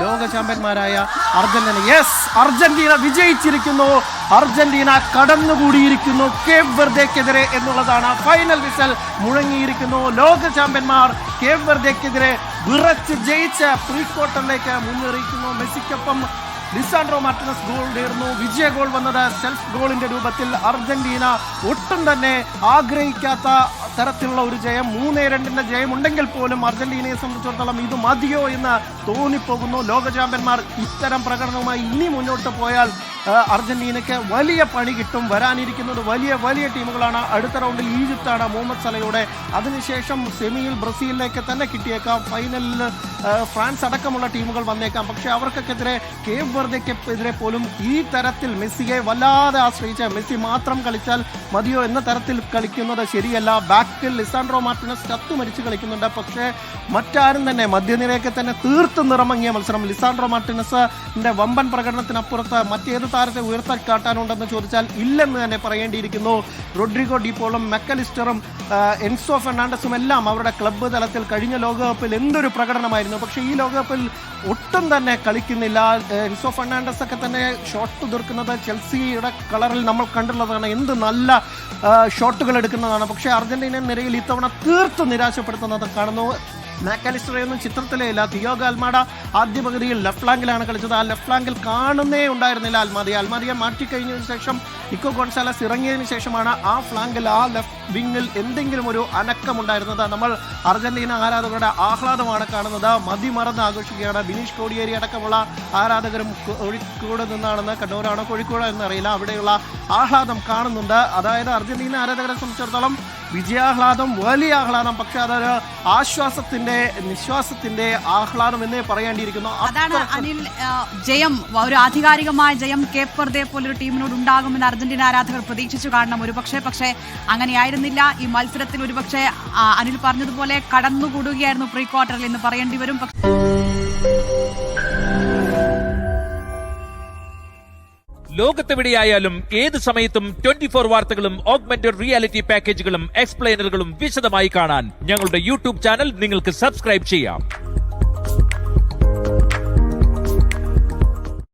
ലോക ചാമ്പ്യന്മാരായ Argentina. Yes, Argentina വിജയിച്ചിരിക്കുന്നു. അർജന്റീന കടന്നുകൂടിയിരിക്കുന്നു കേപ്പ് വെർദെക്കെതിരെ എന്നുള്ളതാണ്. ഫൈനൽ വിസൽ മുഴങ്ങിയിരിക്കുന്നു. ലോക ചാമ്പ്യന്മാർ കേപ്പ് വെർദെക്കെതിരെ വിറച്ച് ജയിച്ച് പ്രീ ക്വാർട്ടറിലേക്ക് മുന്നേറിയിരിക്കുന്നു. മെസ്സിക്കൊപ്പം ലിസാൻഡ്രോ മാർട്ടിനസ് ഗോൾ നേടുന്നു. വിജയ ഗോൾ വന്നത് സെൽഫ് ഗോളിന്റെ രൂപത്തിൽ. അർജന്റീന ഒട്ടും തന്നെ ആഗ്രഹിക്കാത്ത തരത്തിലുള്ള ഒരു ജയം, 3-2 ജയം ഉണ്ടെങ്കിൽ പോലും അർജന്റീനയെ സംബന്ധിച്ചിടത്തോളം ഇത് മതിയോ എന്ന് തോന്നിപ്പോകുന്നു. ലോക ചാമ്പ്യന്മാർ ഇത്തരം പ്രകടനവുമായി ഇനി മുന്നോട്ട് പോയാൽ അർജന്റീനയ്ക്ക് വലിയ പണി കിട്ടും. വരാനിരിക്കുന്നത് വലിയ വലിയ ടീമുകളാണ്. അടുത്ത റൗണ്ടിൽ ഈജിപ്താണ് മുഹമ്മദ് സലയുടെ. അതിനുശേഷം സെമിയിൽ ബ്രസീലിലേക്ക് തന്നെ കിട്ടിയേക്കാം. ഫൈനലിൽ ഫ്രാൻസ് അടക്കമുള്ള ടീമുകൾ വന്നേക്കാം. പക്ഷേ അവർക്കെതിരെ കേപ്പ് വെർദെക്കെതിരെ പോലും ഈ തരത്തിൽ മെസ്സിയെ വല്ലാതെ ആശ്രയിച്ച് മെസ്സി മാത്രം കളിച്ചാൽ മതിയോ എന്ന തരത്തിൽ കളിക്കുന്നത് ശരിയല്ല. ബാക്കിൽ ലിസാൻഡ്രോ മാർട്ടിനസ് മരിച്ച് കളിക്കുന്നുണ്ട്. പക്ഷേ മറ്റാരും തന്നെ മധ്യനിരയൊക്കെ തന്നെ തീർത്ത് നിറമങ്ങിയ മത്സരം. ലിസാൻഡ്രോ മാർട്ടിനസിന്റെ വമ്പൻ പ്രകടനത്തിനപ്പുറത്ത് മറ്റേത് താരത്തെ ഉയർത്തിക്കാട്ടാനുണ്ടെന്ന് ചോദിച്ചാൽ ഇല്ലെന്ന് തന്നെ പറയേണ്ടിയിരിക്കുന്നു. റോഡ്രിഗോ ഡിപോളും മെക്കലിസ്റ്ററും എൻസോ ഫെർണാണ്ടസും എല്ലാം അവരുടെ ക്ലബ്ബ് തലത്തിൽ കഴിഞ്ഞ ലോകകപ്പിൽ എന്തൊരു പ്രകടനമായിരുന്നു. പക്ഷേ ഈ ലോകകപ്പിൽ ഒട്ടും തന്നെ കളിക്കുന്നില്ല. എൻസോ ഫെർണാണ്ടസ് ഒക്കെ തന്നെ ഷോട്ട് തീർക്കുന്നത് ചെൽസിയുടെ കളറിൽ നമ്മൾ കണ്ടുള്ളതാണ്. എന്ത് നല്ല ഷോട്ടുകൾ എടുക്കുന്നതാണ്. പക്ഷേ അർജന്റീനൻ നിരയിൽ ഇത്തവണ തീർത്ത് നിരാശപ്പെടുത്തുന്നത് കാണുന്നു. മാക്കാലിസ്റ്ററൊന്നും ചിത്രത്തിലേ ഇല്ല. തിയാഗോ അൽമാഡ ആദ്യ പകുതിയിൽ ലെഫ്റ്റ് ഫ്ലാങ്കിലാണ് കളിച്ചത്. ആ ലെഫ്റ്റ് ഫ്ലാങ്കിൽ കാണുന്നേ ഉണ്ടായിരുന്നില്ല അൽമാദിയെ മാറ്റിക്കഴിഞ്ഞതിന് ശേഷം നിക്കോ ഗോൺസാലസ് ഇറങ്ങിയതിന് ശേഷമാണ് ആ ഫ്ലാങ്കിൽ, ആ ലെഫ്റ്റ് വിങ്ങിൽ എന്തെങ്കിലും ഒരു അനക്കമുണ്ടായിരുന്നത്. നമ്മൾ അർജന്റീന ആരാധകരുടെ ആഹ്ലാദമാണ് കാണുന്നത്. മതിമറന്ന് ആഘോഷിക്കുകയാണ്. ബിനീഷ് കോടിയേരി അടക്കമുള്ള ആരാധകരും കോഴിക്കോട് നിന്നാണെന്ന്, കണ്ണൂരാണോ കോഴിക്കോട് എന്നറിയില്ല, അവിടെയുള്ള ആഹ്ലാദം കാണുന്നുണ്ട്. അതായത് അർജന്റീന ആരാധകരെ സംബന്ധിച്ചിടത്തോളം വിജയാഹ്ലാദം, വലിയ ആഹ്ലാദം. പക്ഷെ അതൊരു ആശ്വാസത്തിന്റെ, നിശ്വാസത്തിന്റെ ആഹ്ലാദം എന്നേ പറയേണ്ടിയിരിക്കുന്നു. അതാണ് അനിൽ, ജയം, ഒരു ആധികാരികമായ ജയം കേപ്പ് വെർദെ പോലൊരു ടീമിനോട് ഉണ്ടാകുമെന്ന് അർജന്റീന ആരാധകർ പ്രതീക്ഷിച്ചു കാണണം ഒരുപക്ഷെ. പക്ഷേ അങ്ങനെയായിരുന്നില്ല. ഈ മത്സരത്തിൽ ഒരുപക്ഷെ അനിൽ പറഞ്ഞതുപോലെ കടന്നുകൂടുകയായിരുന്നു പ്രീ ക്വാർട്ടറിൽ എന്ന് പറയേണ്ടി വരും. ലോകത്തെവിടെയായാലും ഏത് സമയത്തും 24 വാർത്തകളും ഓഗ്മെന്റഡ് റിയാലിറ്റി പാക്കേജുകളും എക്സ്പ്ലെയിനറുകളും വിശദമായി കാണാൻ ഞങ്ങളുടെ യൂട്യൂബ് ചാനൽ നിങ്ങൾക്ക് സബ്സ്ക്രൈബ് ചെയ്യാം.